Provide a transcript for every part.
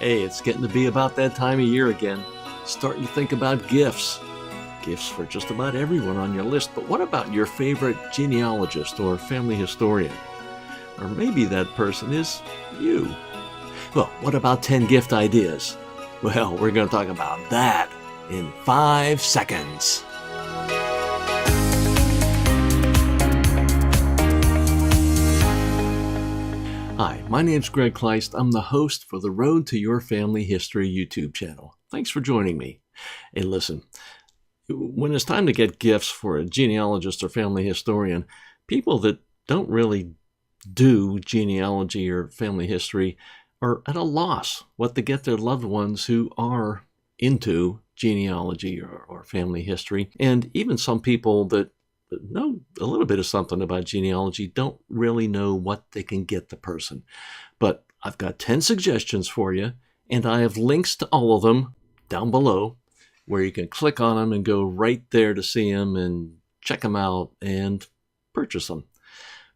Hey, it's getting to be about that time of year again. Starting to think about gifts. Gifts for just about everyone on your list, but what about your favorite genealogist or family historian? Or maybe that person is you. Well, what about 10 gift ideas? Well, we're going to talk about that in 5 seconds. Hi, my name's Greg Kleist. I'm the host for the Road to Your Family History YouTube channel. Thanks for joining me. Hey, listen, when it's time to get gifts for a genealogist or family historian, people that don't really do genealogy or family history are at a loss what to get their loved ones who are into genealogy or family history. And even some people that know a little bit of something about genealogy don't really know what they can get the person. But I've got 10 suggestions for you, and I have links to all of them down below where you can click on them and go right there to see them and check them out and purchase them.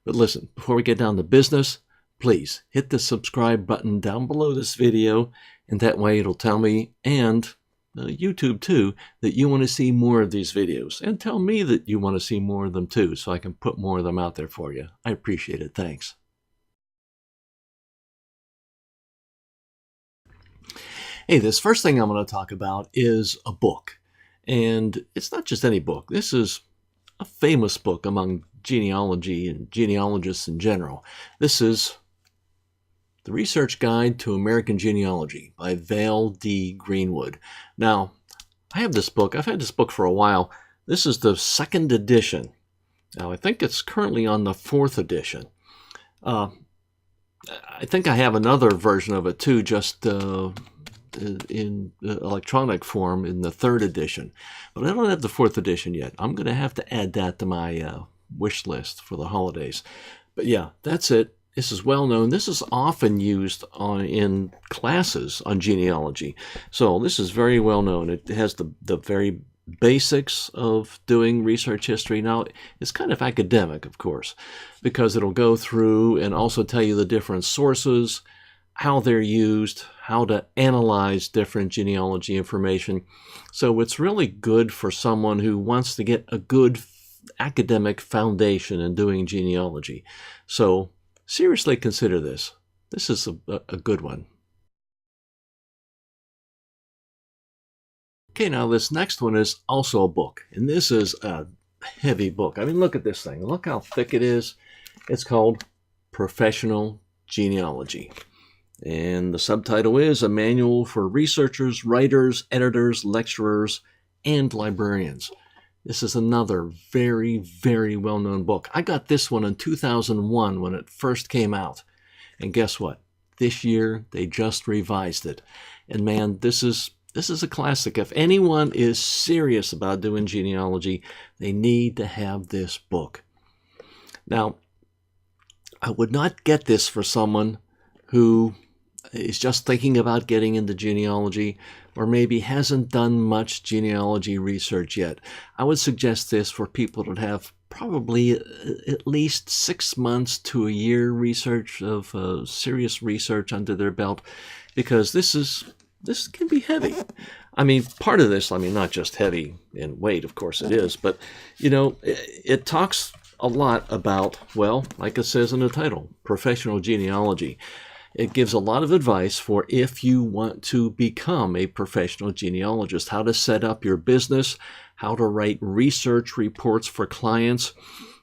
But listen, before we get down to business, please hit the subscribe button down below this video, and that way it'll tell me, and YouTube too, that you want to see more of these videos, and tell me that you want to see more of them too, so I can put more of them out there for you. I appreciate it. Thanks. Hey, this first thing I'm going to talk about is a book, and it's not just any book. This is a famous book among genealogy and genealogists in general. This is The Research Guide to American Genealogy by Vale D. Greenwood. Now, I have this book. I've had this book for a while. This is the 2nd edition. Now, I think it's currently on the 4th edition. I think I have another version of it too, just in electronic form in the 3rd edition. But I don't have the 4th edition yet. I'm going to have to add that to my wish list for the holidays. But yeah, that's it. This is well known. This is often used in classes on genealogy. So this is very well known. It has the very basics of doing research history. Now, it's kind of academic, of course, because it'll go through and also tell you the different sources, how they're used, how to analyze different genealogy information. So it's really good for someone who wants to get a good academic foundation in doing genealogy. So seriously consider this. This is a good one. Okay, now this next one is also a book, and this is a heavy book. I mean, look at this thing. Look how thick it is. It's called Professional Genealogy. And the subtitle is A Manual for Researchers, Writers, Editors, Lecturers, and Librarians. This is another very, very well-known book. I got this one in 2001 when it first came out. And guess what? This year, they just revised it. And man, this is a classic. If anyone is serious about doing genealogy, they need to have this book. Now, I would not get this for someone who is just thinking about getting into genealogy or maybe hasn't done much genealogy research yet. I would suggest this for people that have probably at least 6 months to a year research of serious research under their belt, because this can be heavy. I mean, part of this, not just heavy in weight, of course it is, but it talks a lot about, well, like it says in the title, professional genealogy. It gives a lot of advice for if you want to become a professional genealogist, how to set up your business, how to write research reports for clients.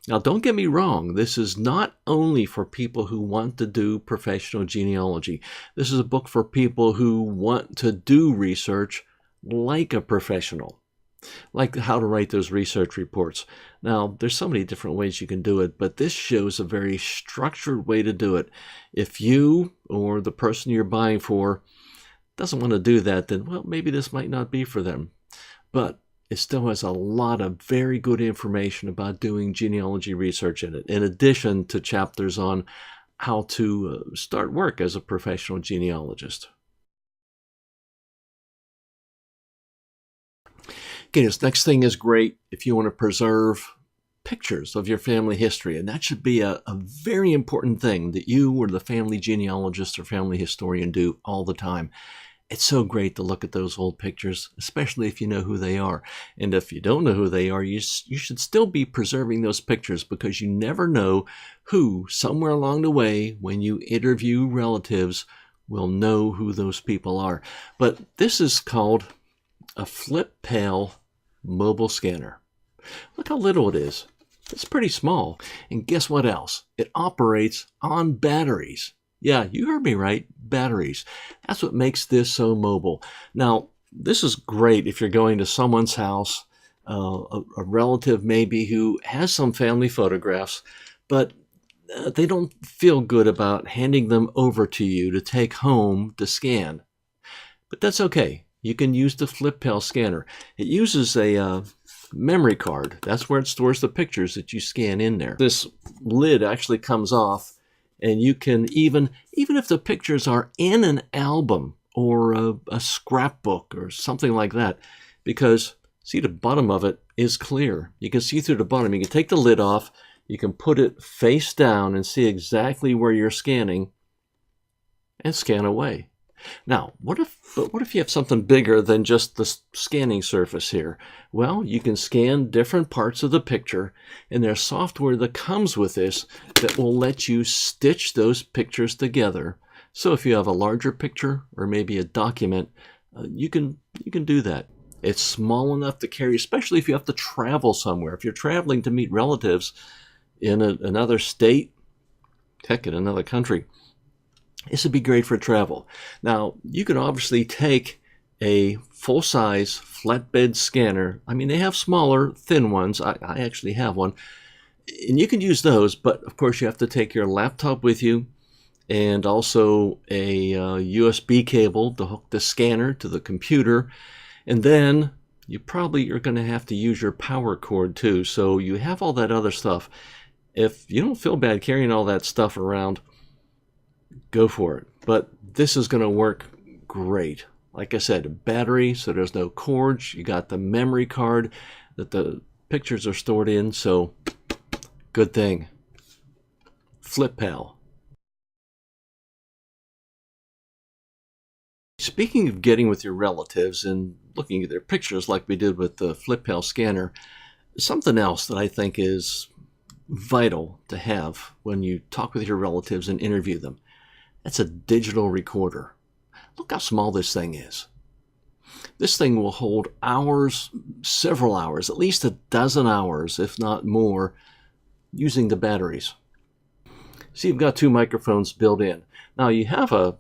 Now, don't get me wrong. This is not only for people who want to do professional genealogy. This is a book for people who want to do research like a professional, like how to write those research reports. Now, there's so many different ways you can do it, but this shows a very structured way to do it. If you or the person you're buying for doesn't want to do that, then, well, maybe this might not be for them. But it still has a lot of very good information about doing genealogy research in it, in addition to chapters on how to start work as a professional genealogist. Okay, this next thing is great if you want to preserve pictures of your family history, and that should be a very important thing that you or the family genealogist or family historian do all the time. It's so great to look at those old pictures, especially if you know who they are. And if you don't know who they are, you should still be preserving those pictures, because you never know who, somewhere along the way, when you interview relatives, will know who those people are. But this is called a flip pal mobile scanner. Look how little it is. It's pretty small. And guess what else? It operates on batteries. Yeah, you heard me right, batteries. That's what makes this so mobile. Now, this is great if you're going to someone's house, a relative maybe who has some family photographs, but they don't feel good about handing them over to you to take home to scan. But that's okay. You can use the flip pal scanner. It uses a memory card. That's where it stores the pictures that you scan in there. This lid actually comes off, and you can even if the pictures are in an album or a scrapbook or something like that, because see, the bottom of it is clear. You can see through the bottom. You can take the lid off, you can put it face down and see exactly where you're scanning and scan away. Now, what if you have something bigger than just the scanning surface here? Well, you can scan different parts of the picture, and there's software that comes with this that will let you stitch those pictures together. So if you have a larger picture or maybe a document, you can do that. It's small enough to carry, especially if you have to travel somewhere. If you're traveling to meet relatives in another state, heck, in another country, this would be great for travel. Now, you can obviously take a full-size flatbed scanner. I mean, they have smaller, thin ones. I actually have one. And you can use those, but of course you have to take your laptop with you, and also a USB cable to hook the scanner to the computer. And then you're going to have to use your power cord too. So you have all that other stuff. If you don't feel bad carrying all that stuff around, go for it. But this is going to work great. Like I said, a battery, so there's no cords. You got the memory card that the pictures are stored in, so good thing. Flip pal. Speaking of getting with your relatives and looking at their pictures like we did with the flip pal scanner, something else that I think is vital to have when you talk with your relatives and interview them. That's a digital recorder. Look how small this thing is. This thing will hold hours, several hours, at least a dozen hours, if not more, using the batteries. See, you've got two microphones built in. Now, you have a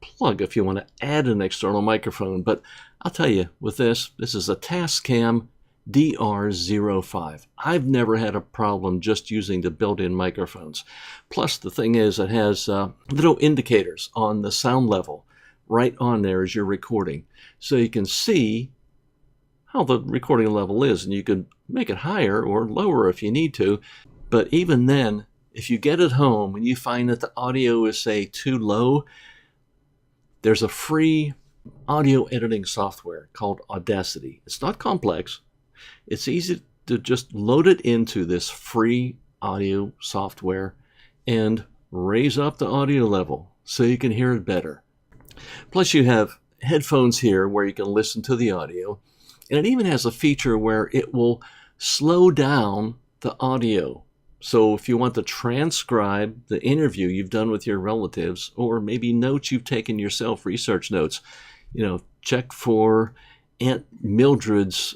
plug if you want to add an external microphone, but I'll tell you, with this is a Tascam DR05. I've never had a problem just using the built-in microphones. Plus, the thing is, it has little indicators on the sound level right on there as you're recording. So you can see how the recording level is, and you can make it higher or lower if you need to. But even then, if you get it home and you find that the audio is, say, too low, there's a free audio editing software called Audacity. It's not complex. It's easy to just load it into this free audio software and raise up the audio level so you can hear it better. Plus, you have headphones here where you can listen to the audio, and it even has a feature where it will slow down the audio. So if you want to transcribe the interview you've done with your relatives, or maybe notes you've taken yourself, research notes, check for Aunt Mildred's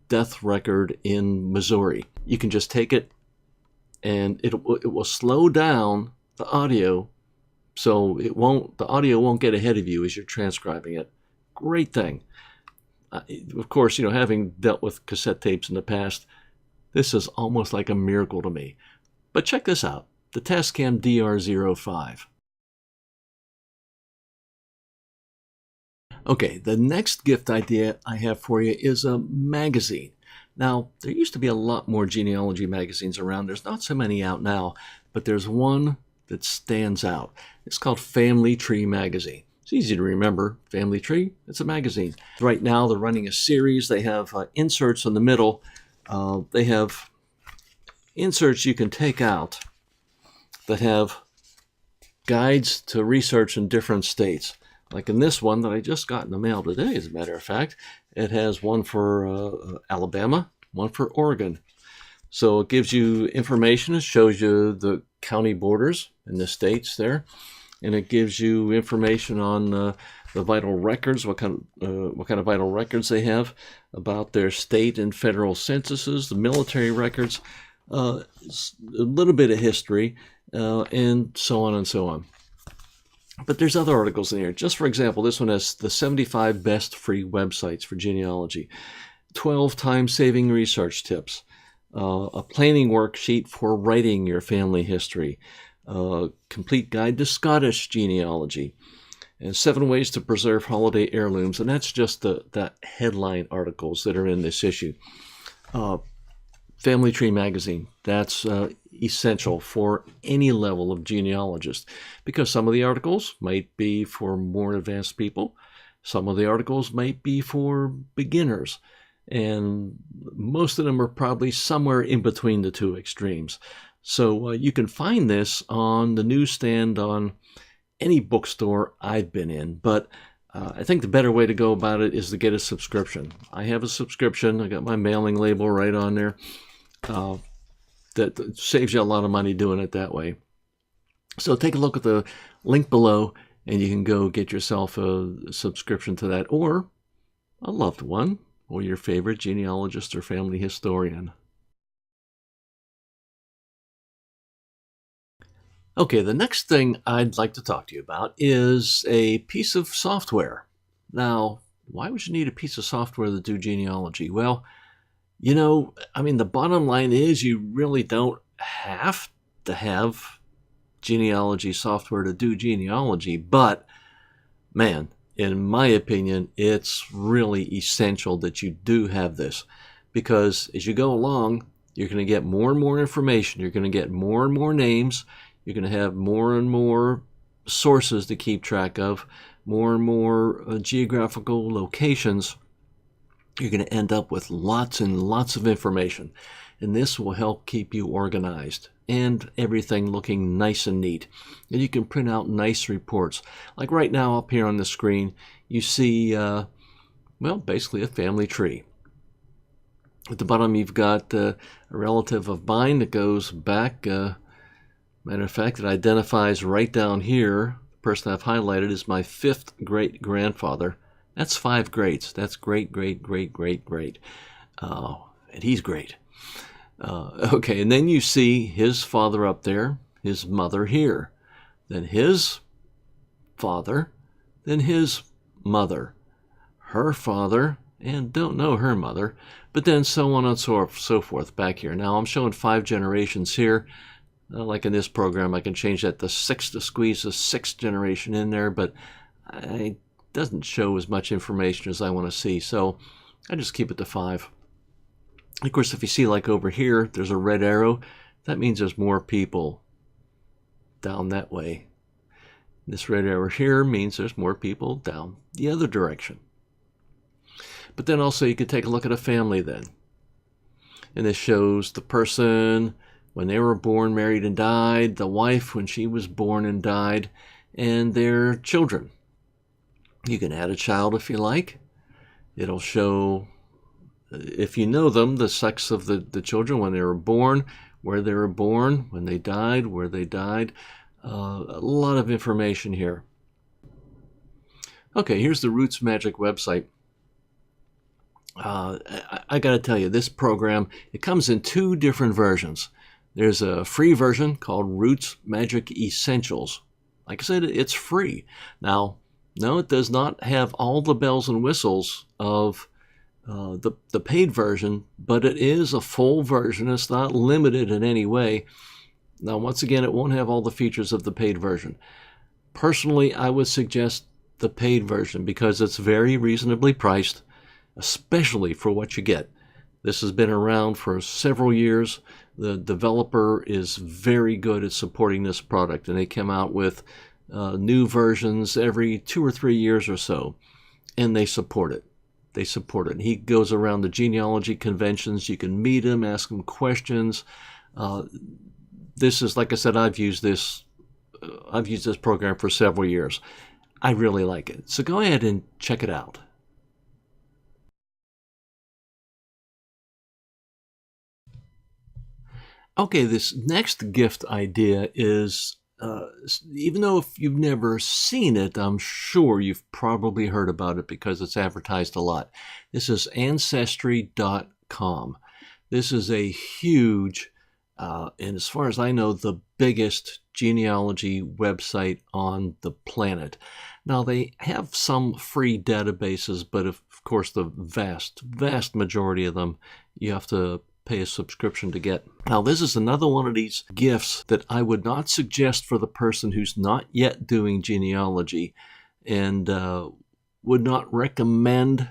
death record in Missouri. You can just take it and it will slow down the audio, so the audio won't get ahead of you as you're transcribing it. Great thing. Of course, having dealt with cassette tapes in the past, this is almost like a miracle to me. But check this out, the Tascam DR05. Okay, the next gift idea I have for you is a magazine. Now, there used to be a lot more genealogy magazines around. There's not so many out now, but there's one that stands out. It's called Family Tree Magazine. It's easy to remember. Family Tree, it's a magazine. Right now, they're running a series. They have inserts in the middle. They have inserts you can take out that have guides to research in different states. Like in this one that I just got in the mail today, as a matter of fact, it has one for Alabama, one for Oregon. So it gives you information. It shows you the county borders in the states there, and it gives you information on the vital records, what kind of vital records they have about their state and federal censuses, the military records, a little bit of history, and so on and so on. But there's other articles in here. Just for example, this one has the 75 best free websites for genealogy, 12 time-saving research tips, a planning worksheet for writing your family history, a complete guide to Scottish genealogy, and 7 ways to preserve holiday heirlooms. And that's just the headline articles that are in this issue. Family Tree Magazine, that's essential for any level of genealogist, because some of the articles might be for more advanced people, some of the articles might be for beginners, and most of them are probably somewhere in between the two extremes. So you can find this on the newsstand on any bookstore I've been in, but I think the better way to go about it is to get a subscription. I have a subscription. I got my mailing label right on there. That saves you a lot of money doing it that way. So take a look at the link below, and you can go get yourself a subscription to that, or a loved one, or your favorite genealogist or family historian. Okay, the next thing I'd like to talk to you about is a piece of software. Now, why would you need a piece of software to do genealogy? Well, the bottom line is you really don't have to have genealogy software to do genealogy, but man, in my opinion, it's really essential that you do have this, because as you go along, you're going to get more and more information. You're going to get more and more names. You're going to have more and more sources to keep track of, more and more geographical locations. You're going to end up with lots and lots of information, and this will help keep you organized and everything looking nice and neat. And you can print out nice reports. Like right now up here on the screen, you see, basically a family tree. At the bottom, you've got a relative of mine that goes back. Matter of fact, it identifies right down here. The person I've highlighted is my 5th great-grandfather. That's 5 greats. That's great, great, great, great, great. And he's great. Okay, and then you see his father up there, his mother here, then his father, then his mother, her father, and don't know her mother, but then so on and so forth back here. Now I'm showing 5 generations here. Like in this program, I can change that to 6 to squeeze the 6th generation in there, but it doesn't show as much information as I want to see, so I just keep it to 5. Of course, if you see like over here, there's a red arrow. That means there's more people down that way. This red arrow here means there's more people down the other direction. But then also you could take a look at a family then. And this shows the person when they were born, married, and died, the wife when she was born and died, and their children. You can add a child if you like. It'll show, if you know them, the sex of the children when they were born, where they were born, when they died, where they died. A lot of information here. Okay, here's the RootsMagic website. I got to tell you, this program, it comes in 2 different versions. There's a free version called RootsMagic Essentials. Like I said, it's free. Now, no, it does not have all the bells and whistles of the paid version, but it is a full version. It's not limited in any way. Now, once again, it won't have all the features of the paid version. Personally, I would suggest the paid version because it's very reasonably priced, especially for what you get. This has been around for several years. The developer is very good at supporting this product, and they come out with new versions every 2 or 3 years or so, and they support it. They support it. He goes around the genealogy conventions. You can meet him, ask him questions. This is, like I said, I've used this program for several years. I really like it. So go ahead and check it out. Okay, this next gift idea is, even though if you've never seen it, I'm sure you've probably heard about it because it's advertised a lot. This is Ancestry.com. This is a huge, and as far as I know, the biggest genealogy website on the planet. Now, they have some free databases, but of course, the vast majority of them you have to pay a subscription to get. Now, this is another one of these gifts that I would not suggest for the person who's not yet doing genealogy, and would not recommend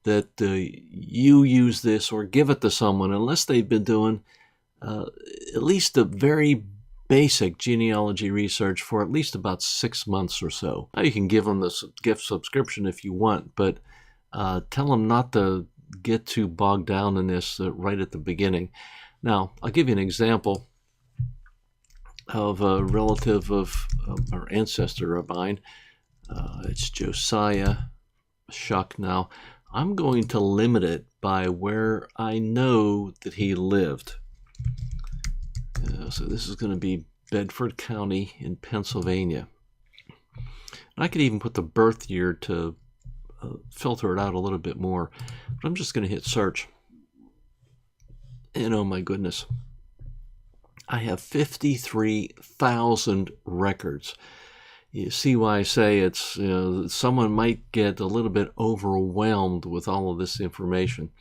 that you use this or give it to someone unless they've been doing at least a very basic genealogy research for at least about 6 months or so. Now, you can give them the gift subscription if you want, but tell them not to get too bogged down in this right at the beginning. Now, I'll give you an example of a relative of our ancestor of mine. It's Josiah Shuck. Now, I'm going to limit it by where I know that he lived. So this is going to be Bedford County in Pennsylvania. And I could even put the birth year to filter it out a little bit more. But I'm just going to hit search. And oh my goodness, I have 53,000 records. You see why I say it's, someone might get a little bit overwhelmed with all of this information.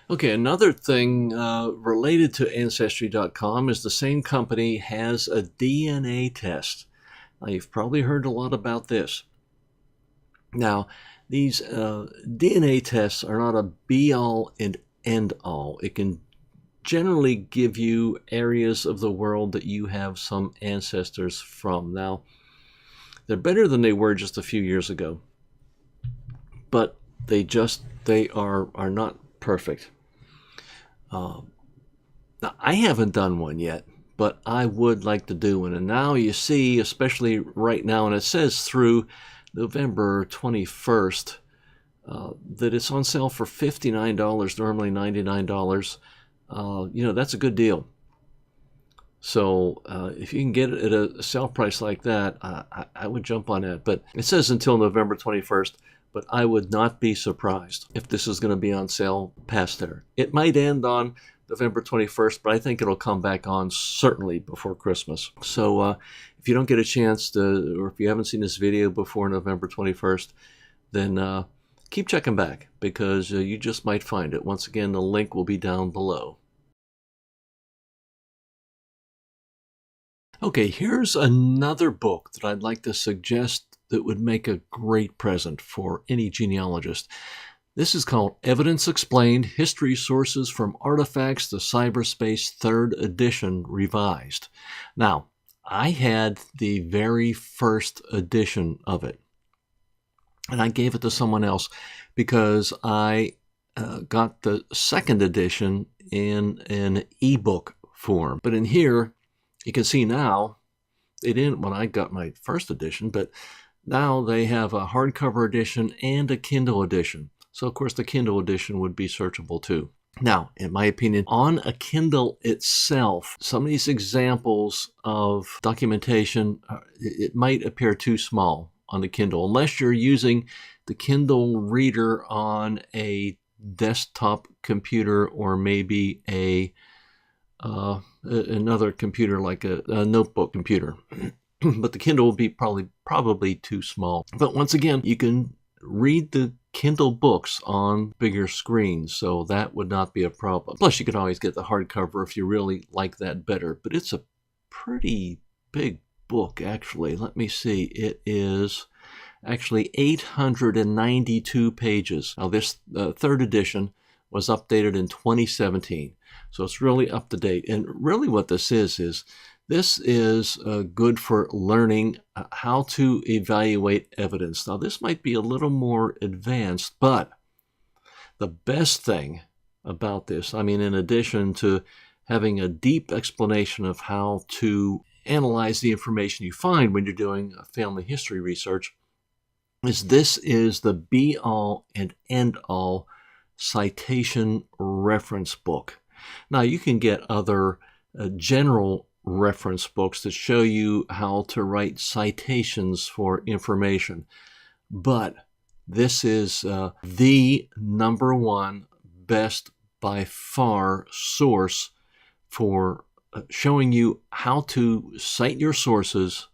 Okay, another thing related to Ancestry.com is the same company has a DNA test. Now, you've probably heard a lot about this. Now, these DNA tests are not a be-all and end-all. It can generally give you areas of the world that you have some ancestors from. Now, they're better than they were just a few years ago, but they are not perfect. Now, I haven't done one yet, but I would like to do one. And now you see, especially right now, and it says through November 21st, that it's on sale for $59, normally $99. That's a good deal. So if you can get it at a sale price like that, I would jump on that. But it says until November 21st. But I would not be surprised if this is going to be on sale past there. It might end on November 21st, but I think it'll come back on certainly before Christmas. So if you don't get a chance to, or if you haven't seen this video before November 21st, then keep checking back because you just might find it. Once again, the link will be down below. Okay, here's another book that I'd like to suggest that would make a great present for any genealogist. This is called Evidence Explained: History Sources from Artifacts to Cyberspace, 3rd edition, revised. Now, I had the very first edition of it, and I gave it to someone else because I got the 2nd edition in an ebook form. But in here, you can see now, they didn't when I got my 1st edition, but now they have a hardcover edition and a Kindle edition. So, of course, the Kindle edition would be searchable too. Now, in my opinion, on a Kindle itself, some of these examples of documentation, it might appear too small on the Kindle, unless you're using the Kindle reader on a desktop computer or maybe another computer like a notebook computer. But the Kindle will be probably too small. But once again, you can read the Kindle books on bigger screens, so that would not be a problem. Plus, you can always get the hardcover if you really like that better. But it's a pretty big book, actually. Let me see. It is actually 892 pages. Now, this 3rd edition was updated in 2017, so it's really up to date. And really what this is this is good for learning how to evaluate evidence. Now, this might be a little more advanced, but The best thing about this, I mean, in addition to having a deep explanation of how to analyze the information you find when you're doing family history research, is this is the be-all and end-all citation reference book. Now, you can get other general reference books that show you how to write citations for information, but this is the number one best by far source for showing you how to cite your sources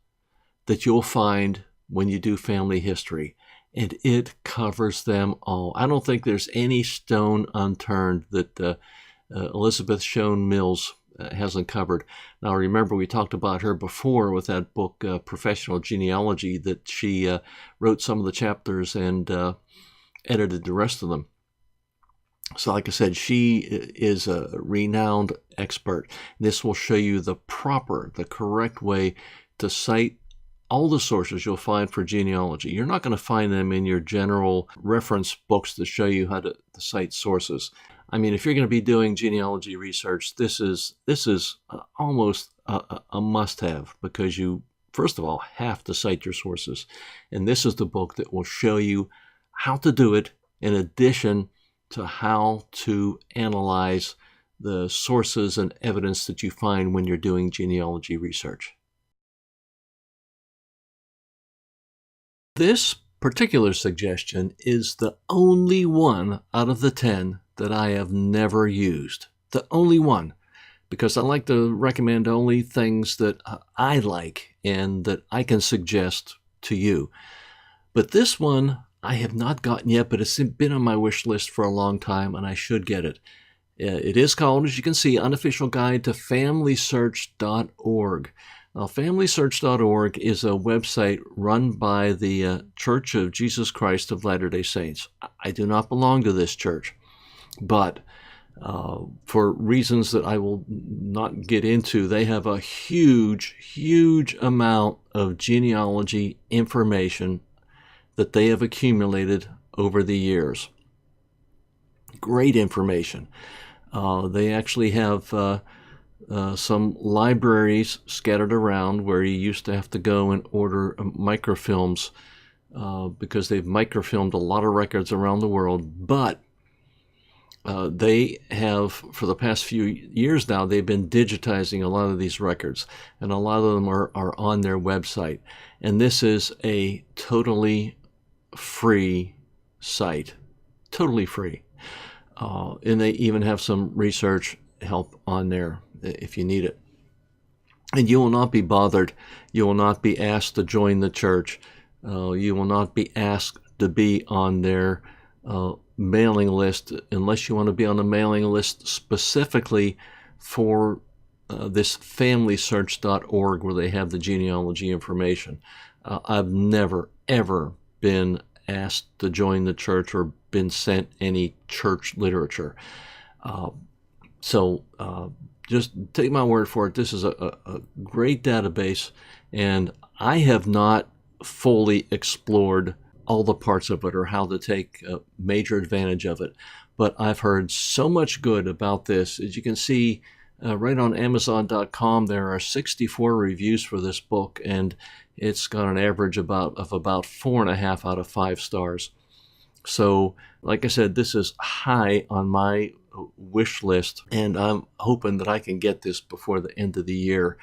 that you'll find when you do family history. And it covers them all. I don't think there's any stone unturned that Elizabeth Shown Mills hasn't covered. Now, remember, we talked about her before with that book, Professional Genealogy, that she wrote some of the chapters and edited the rest of them. So like I said, she is a renowned expert. This will show you the correct way to cite all the sources you'll find for genealogy. You're not going to find them in your general reference books that show you how to cite sources. I mean, if you're going to be doing genealogy research, this is almost a must-have, because you, first of all, have to cite your sources. And this is the book that will show you how to do it, in addition to how to analyze the sources and evidence that you find when you're doing genealogy research. This particular suggestion is the only one out of the 10 that I have never used. The only one, because I like to recommend only things that I like and that I can suggest to you. But this one I have not gotten yet, but it's been on my wish list for a long time, and I should get it. It is called, as you can see, Unofficial Guide to FamilySearch.org. Now, FamilySearch.org is a website run by the Church of Jesus Christ of Latter-day Saints. I do not belong to this church, but for reasons that I will not get into, they have a huge, huge amount of genealogy information that they have accumulated over the years. Great information. They actually have some libraries scattered around where you used to have to go and order microfilms because they've microfilmed a lot of records around the world. But they have, for the past few years now, they've been digitizing a lot of these records, and a lot of them are on their website. And this is a totally free site, totally free. And they even have some research help on there if you need it. And you will not be bothered. You will not be asked to join the church. You will not be asked to be on their mailing list unless you want to be on a mailing list specifically for this FamilySearch.org, where they have the genealogy information. I've never, ever been asked to join the church or been sent any church literature. So just take my word for it. This is a great database, and I have not fully explored all the parts of it or how to take major advantage of it. But I've heard so much good about this. As you can see, right on Amazon.com, there are 64 reviews for this book, and it's got an average of about 4.5 out of 5 stars. So, like I said, this is high on my wish list, and I'm hoping that I can get this before the end of the year.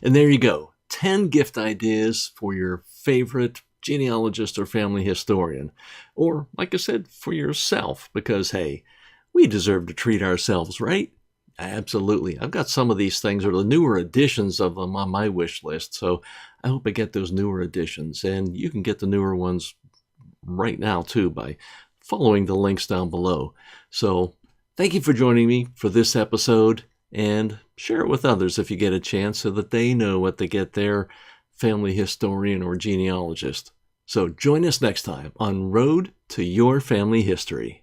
And there you go, 10 gift ideas for your favorite genealogist or family historian. Or, like I said, for yourself, because, hey, we deserve to treat ourselves, right? Absolutely. I've got some of these things, or the newer editions of them, on my wish list, so I hope I get those newer editions. And you can get the newer ones right now, too, by following the links down below. So thank you for joining me for this episode, and share it with others if you get a chance, so that they know what to get their family historian or genealogist. So join us next time on Road to Your Family History.